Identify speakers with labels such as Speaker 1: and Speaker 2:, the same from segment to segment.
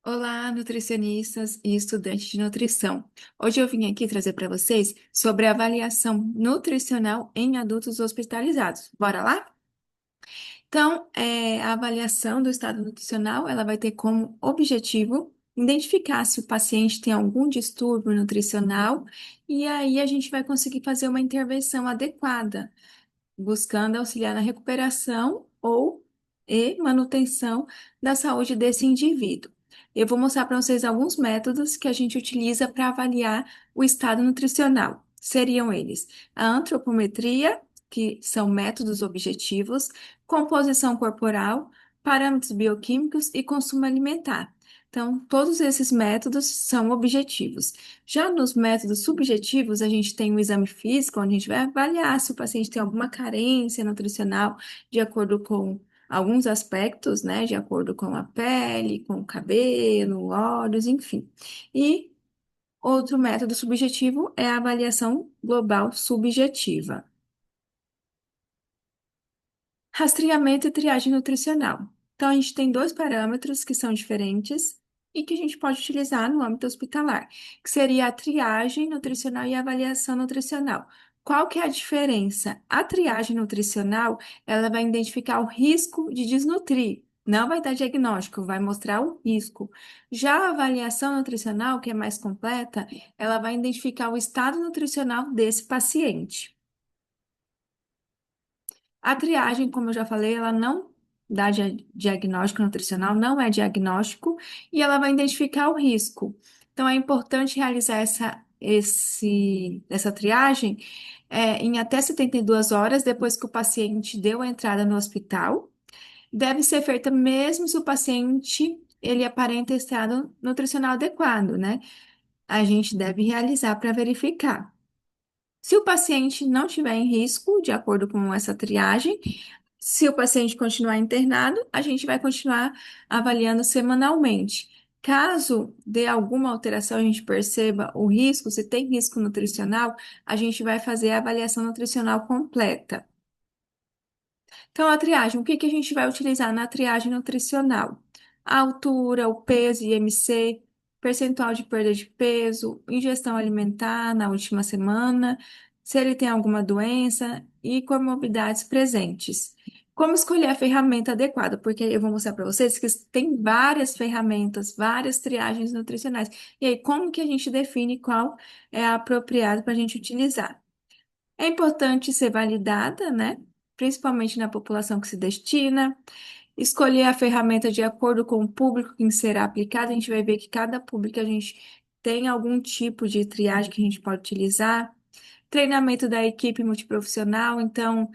Speaker 1: Olá, nutricionistas e estudantes de nutrição. Hoje eu vim aqui trazer para vocês sobre a avaliação nutricional em adultos hospitalizados. Bora lá? Então, a avaliação do estado nutricional, ela vai ter como objetivo identificar se o paciente tem algum distúrbio nutricional e aí a gente vai conseguir fazer uma intervenção adequada buscando auxiliar na recuperação ou e manutenção da saúde desse indivíduo. Eu vou mostrar para vocês alguns métodos que a gente utiliza para avaliar o estado nutricional. Seriam eles a antropometria, que são métodos objetivos, composição corporal, parâmetros bioquímicos e consumo alimentar. Então, todos esses métodos são objetivos. Já nos métodos subjetivos, a gente tem um exame físico, onde a gente vai avaliar se o paciente tem alguma carência nutricional de acordo com alguns aspectos, né? De acordo com a pele, com o cabelo, olhos, enfim. E outro método subjetivo é a avaliação global subjetiva. Rastreamento e triagem nutricional. Então, a gente tem dois parâmetros que são diferentes e que a gente pode utilizar no âmbito hospitalar, que seria a triagem nutricional e a avaliação nutricional. Qual que é a diferença? A triagem nutricional, ela vai identificar o risco de desnutrir, não vai dar diagnóstico, vai mostrar o risco. Já a avaliação nutricional, que é mais completa, ela vai identificar o estado nutricional desse paciente. A triagem, como eu já falei, ela não dá diagnóstico nutricional, não é diagnóstico, e ela vai identificar o risco. Então, é importante realizar essa triagem em até 72 horas depois que o paciente deu a entrada no hospital. Deve ser feita mesmo se o paciente ele aparenta estado nutricional adequado, né? A gente deve realizar para verificar. Se o paciente não tiver em risco, de acordo com essa triagem, se o paciente continuar internado, a gente vai continuar avaliando semanalmente. Caso dê alguma alteração, a gente perceba o risco, se tem risco nutricional, a gente vai fazer a avaliação nutricional completa. Então, a triagem, o que que a gente vai utilizar na triagem nutricional? A altura, o peso, IMC, percentual de perda de peso, ingestão alimentar na última semana, se ele tem alguma doença e comorbidades presentes. Como escolher a ferramenta adequada? Porque eu vou mostrar para vocês que tem várias ferramentas, várias triagens nutricionais. E aí, como que a gente define qual é a apropriada para a gente utilizar? É importante ser validada, né? Principalmente na população que se destina. Escolher a ferramenta de acordo com o público que será aplicada. A gente vai ver que cada público a gente tem algum tipo de triagem que a gente pode utilizar. Treinamento da equipe multiprofissional. Então,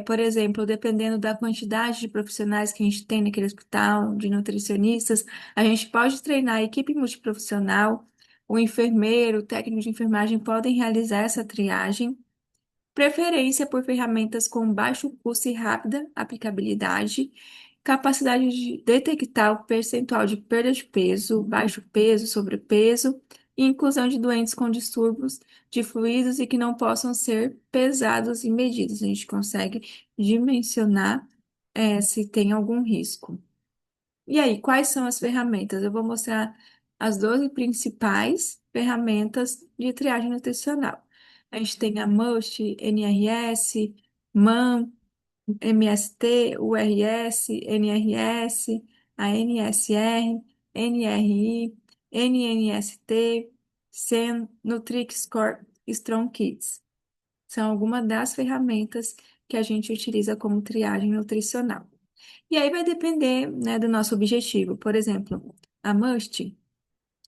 Speaker 1: por exemplo, dependendo da quantidade de profissionais que a gente tem naquele hospital, de nutricionistas, a gente pode treinar a equipe multiprofissional. O enfermeiro, o técnico de enfermagem podem realizar essa triagem. Preferência por ferramentas com baixo custo e rápida aplicabilidade, capacidade de detectar o percentual de perda de peso, baixo peso, sobrepeso e inclusão de doentes com distúrbios de fluidos e que não possam ser pesados e medidos. A gente consegue dimensionar, se tem algum risco. E aí, quais são as ferramentas? Eu vou mostrar as 12 principais ferramentas de triagem nutricional. A gente tem a MUST, NRS, MAN, MST, URS, NRS, a NSR, NRI, NNST, SEN, Nutrix-Core, Strong Kids. São algumas das ferramentas que a gente utiliza como triagem nutricional. E aí vai depender, né, do nosso objetivo. Por exemplo, a MUST,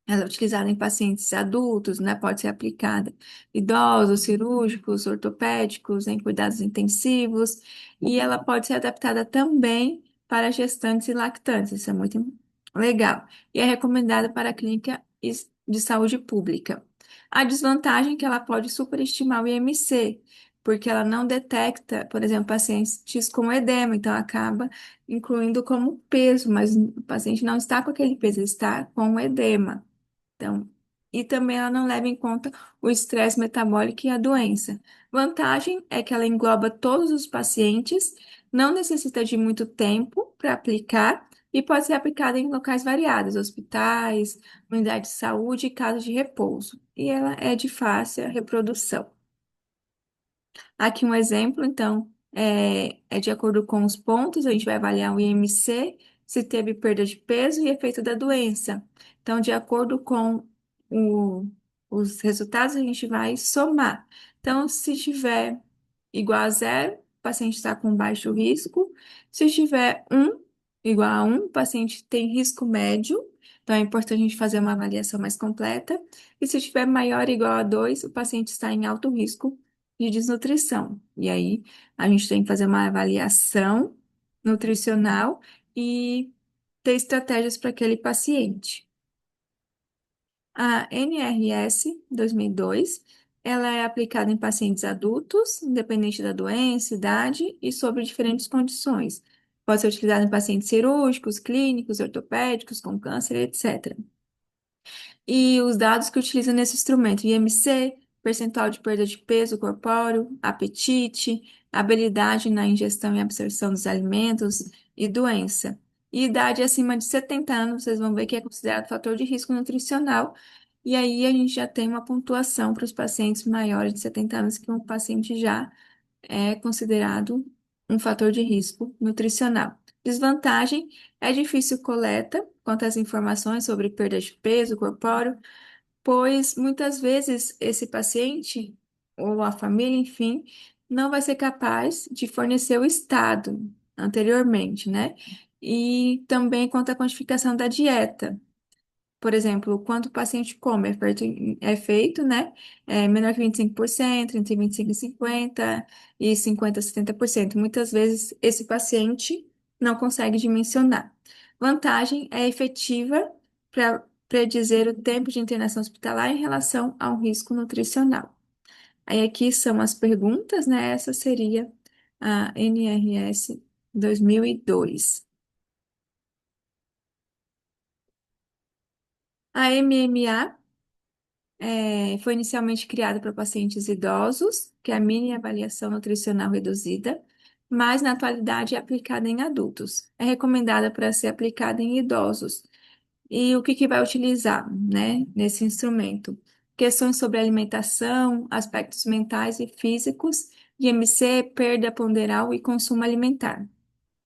Speaker 1: ela é utilizada em pacientes adultos, né? Pode ser aplicada em idosos, cirúrgicos, ortopédicos, em cuidados intensivos, e ela pode ser adaptada também para gestantes e lactantes. Isso é muito legal. E é recomendada para a clínica de saúde pública. A desvantagem é que ela pode superestimar o IMC, porque ela não detecta, por exemplo, pacientes com edema, então acaba incluindo como peso, mas o paciente não está com aquele peso, ele está com edema. Então, e também ela não leva em conta o estresse metabólico e a doença. Vantagem é que ela engloba todos os pacientes, não necessita de muito tempo para aplicar e pode ser aplicada em locais variados, hospitais, unidades de saúde e casas de repouso. E ela é de fácil reprodução. Aqui um exemplo, então, é de acordo com os pontos, a gente vai avaliar o IMC, se teve perda de peso e efeito da doença. Então, de acordo com o- os resultados, a gente vai somar. Então, se tiver igual a zero, o paciente está com baixo risco. Se tiver um igual a um, o paciente tem risco médio. Então, é importante a gente fazer uma avaliação mais completa. E se tiver maior ou igual a 2, o paciente está em alto risco de desnutrição. E aí, a gente tem que fazer uma avaliação nutricional e ter estratégias para aquele paciente. A NRS 2002, ela é aplicada em pacientes adultos, independente da doença, idade e sobre diferentes condições. Pode ser utilizada em pacientes cirúrgicos, clínicos, ortopédicos, com câncer, etc. E os dados que utiliza nesse instrumento, IMC, percentual de perda de peso corpóreo, apetite, habilidade na ingestão e absorção dos alimentos e doença. E idade acima de 70 anos, vocês vão ver que é considerado fator de risco nutricional. E aí a gente já tem uma pontuação para os pacientes maiores de 70 anos, que um paciente já é considerado um fator de risco nutricional. Desvantagem é difícil coleta quanto às informações sobre perda de peso corpóreo, pois muitas vezes esse paciente ou a família, enfim, não vai ser capaz de fornecer o estado anteriormente, né? E também quanto à quantificação da dieta. Por exemplo, quanto o paciente come é feito, né? É menor que 25%, entre 25 e 50 e 50 a 70%. Muitas vezes esse paciente não consegue dimensionar. Vantagem é efetiva para predizer o tempo de internação hospitalar em relação ao risco nutricional. Aí aqui são as perguntas, né? Essa seria a NRS 2002. A MMA foi inicialmente criada para pacientes idosos, que é a mini avaliação nutricional reduzida, mas na atualidade é aplicada em adultos. É recomendada para ser aplicada em idosos. E o que que vai utilizar, né, nesse instrumento? Questões sobre alimentação, aspectos mentais e físicos, IMC, perda ponderal e consumo alimentar.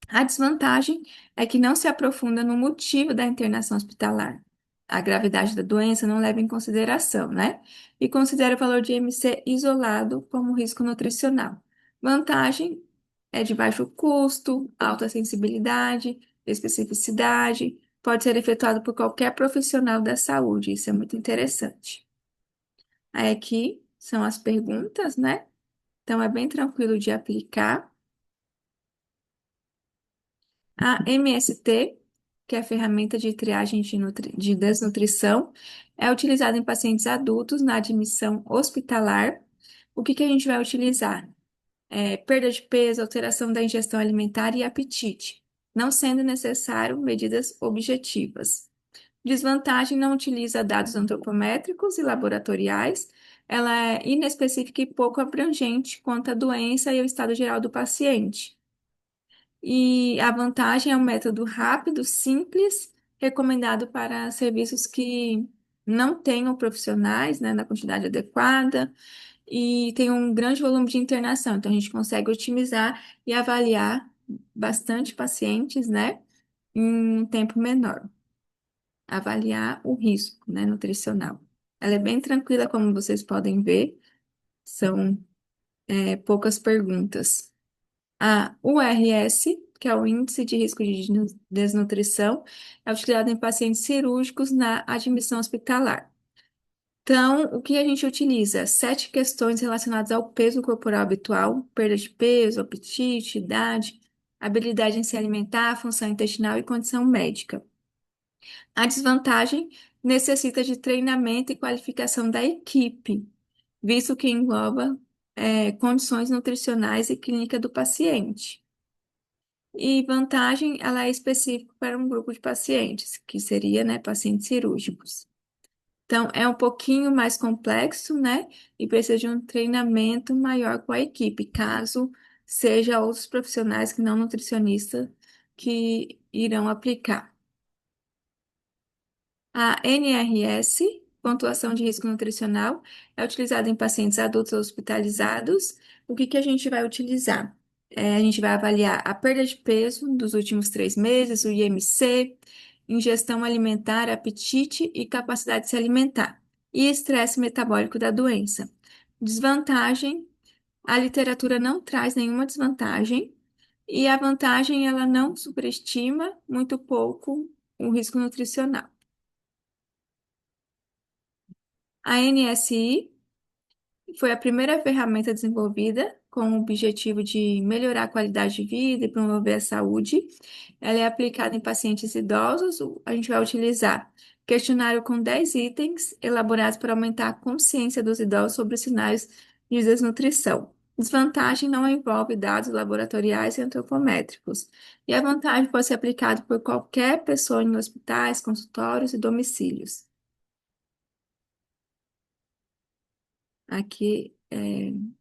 Speaker 1: A desvantagem é que não se aprofunda no motivo da internação hospitalar. A gravidade da doença não leva em consideração, né? E considera o valor de IMC isolado como risco nutricional. Vantagem é de baixo custo, alta sensibilidade, especificidade, pode ser efetuado por qualquer profissional da saúde. Isso é muito interessante. Aí aqui são as perguntas, né? Então é bem tranquilo de aplicar. A MST, que é a ferramenta de triagem de desnutrição, é utilizada em pacientes adultos na admissão hospitalar. O que que a gente vai utilizar? Perda de peso, alteração da ingestão alimentar e apetite, não sendo necessário medidas objetivas. Desvantagem: não utiliza dados antropométricos e laboratoriais. Ela é inespecífica e pouco abrangente quanto à doença e ao estado geral do paciente. E a vantagem é um método rápido, simples, recomendado para serviços que não tenham profissionais, né, na quantidade adequada e tem um grande volume de internação. Então, a gente consegue otimizar e avaliar bastante pacientes, né, em um tempo menor. Avaliar o risco, né, nutricional. Ela é bem tranquila, como vocês podem ver, são poucas perguntas. A URS, que é o Índice de Risco de Desnutrição, é utilizado em pacientes cirúrgicos na admissão hospitalar. Então, o que a gente utiliza? 7 questões relacionadas ao peso corporal habitual, perda de peso, apetite, idade, habilidade em se alimentar, função intestinal e condição médica. A desvantagem necessita de treinamento e qualificação da equipe, visto que engloba, condições nutricionais e clínica do paciente. E vantagem, ela é específica para um grupo de pacientes, que seria, né, pacientes cirúrgicos. Então, é um pouquinho mais complexo, né, e precisa de um treinamento maior com a equipe, caso seja outros profissionais que não nutricionista que irão aplicar. A NRS, pontuação de risco nutricional, é utilizada em pacientes adultos hospitalizados. O que que a gente vai utilizar? A gente vai avaliar a perda de peso dos últimos 3 meses, o IMC, ingestão alimentar, apetite e capacidade de se alimentar, e estresse metabólico da doença. Desvantagem: a literatura não traz nenhuma desvantagem, e a vantagem, ela não superestima muito pouco o risco nutricional. A NSI foi a primeira ferramenta desenvolvida com o objetivo de melhorar a qualidade de vida e promover a saúde. Ela é aplicada em pacientes idosos. A gente vai utilizar questionário com 10 itens elaborados para aumentar a consciência dos idosos sobre os sinais de desnutrição. Desvantagem: não envolve dados laboratoriais e antropométricos. E a vantagem: pode ser aplicado por qualquer pessoa em hospitais, consultórios e domicílios. Aqui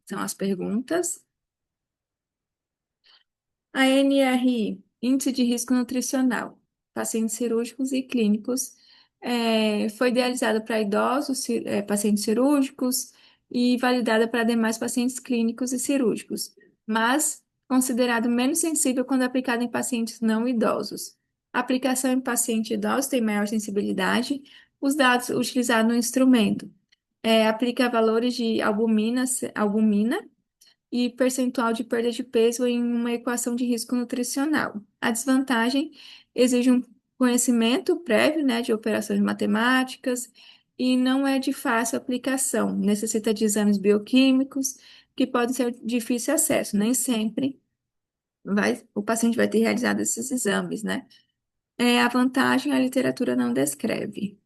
Speaker 1: são as perguntas. A NRI, Índice de Risco Nutricional, pacientes cirúrgicos e clínicos, foi idealizada para idosos, pacientes cirúrgicos e validada para demais pacientes clínicos e cirúrgicos, mas considerado menos sensível quando aplicado em pacientes não idosos. A aplicação em pacientes idosos tem maior sensibilidade. Os dados utilizados no instrumento aplica valores de albumina e percentual de perda de peso em uma equação de risco nutricional. A desvantagem: exige um conhecimento prévio, né, de operações matemáticas e não é de fácil aplicação. Necessita de exames bioquímicos que podem ser de difícil acesso. Nem sempre o paciente vai ter realizado esses exames, né? A vantagem: a literatura não descreve.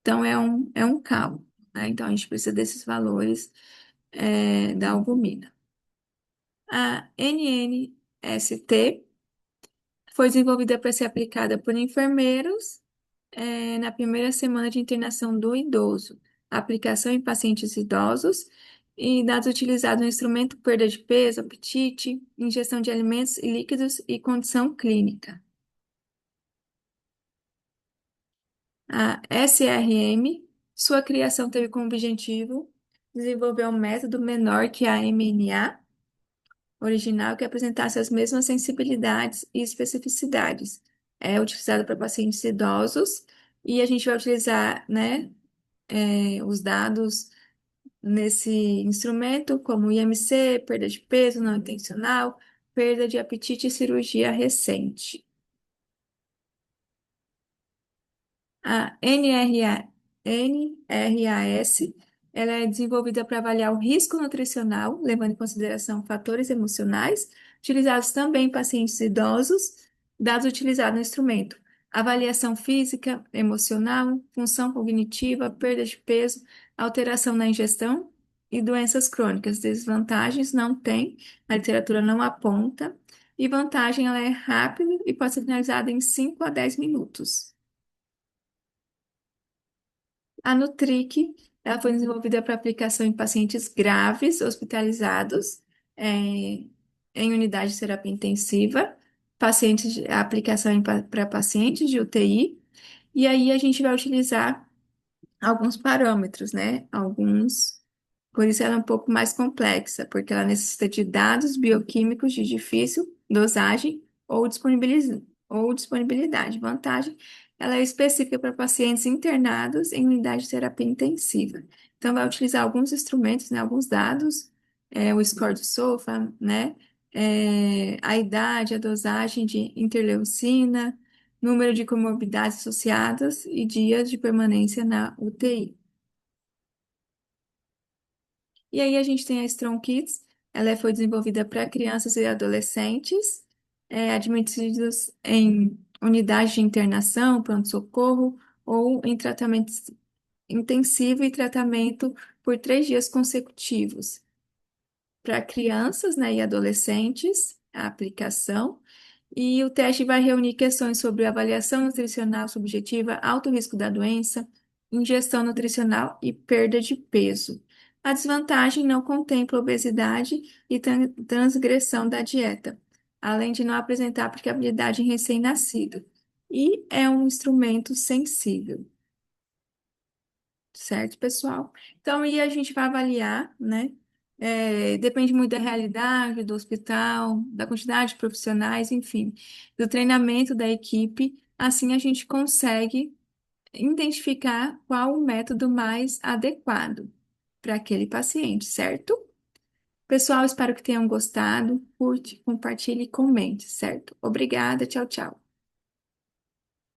Speaker 1: Então, é um cálculo, né? Então, a gente precisa desses valores, da albumina. A NNST foi desenvolvida para ser aplicada por enfermeiros, na primeira semana de internação do idoso. Aplicação em pacientes idosos e dados utilizados no instrumento: perda de peso, apetite, ingestão de alimentos e líquidos e condição clínica. A SRM, sua criação teve como objetivo desenvolver um método menor que a MNA original, que apresentasse as mesmas sensibilidades e especificidades. É utilizado para pacientes idosos e a gente vai utilizar, né, os dados nesse instrumento, como IMC, perda de peso não intencional, perda de apetite e cirurgia recente. A NRAS, ela é desenvolvida para avaliar o risco nutricional, levando em consideração fatores emocionais, utilizados também em pacientes idosos. Dados utilizados no instrumento: avaliação física, emocional, função cognitiva, perda de peso, alteração na ingestão e doenças crônicas. Desvantagens: não tem, a literatura não aponta, e vantagem: ela é rápida e pode ser finalizada em 5 a 10 minutos. A Nutric, ela foi desenvolvida para aplicação em pacientes graves, hospitalizados, em unidade de terapia intensiva, a aplicação para pacientes de UTI, e aí a gente vai utilizar alguns parâmetros, né? Por isso ela é um pouco mais complexa, porque ela necessita de dados bioquímicos de difícil dosagem ou disponibilidade. Vantagem: ela é específica para pacientes internados em unidade de terapia intensiva. Então, vai utilizar alguns instrumentos, né, alguns dados, o score do SOFA, né, a idade, a dosagem de interleucina, número de comorbidades associadas e dias de permanência na UTI. E aí a gente tem a Strong Kids, ela foi desenvolvida para crianças e adolescentes, admitidos em unidade de internação, pronto-socorro ou em tratamento intensivo e tratamento por 3 dias consecutivos. Para crianças, né, e adolescentes, a aplicação. E o teste vai reunir questões sobre avaliação nutricional subjetiva, alto risco da doença, ingestão nutricional e perda de peso. A desvantagem: não contempla obesidade e transgressão da dieta. além de não apresentar aplicabilidade em recém-nascido. E é um instrumento sensível. Certo, pessoal? Então, aí a gente vai avaliar, né? Depende muito da realidade do hospital, da quantidade de profissionais, enfim, do treinamento da equipe. Assim, a gente consegue identificar qual o método mais adequado para aquele paciente, certo? Pessoal, espero que tenham gostado. Curte, compartilhe e comente, certo? Obrigada, tchau, tchau.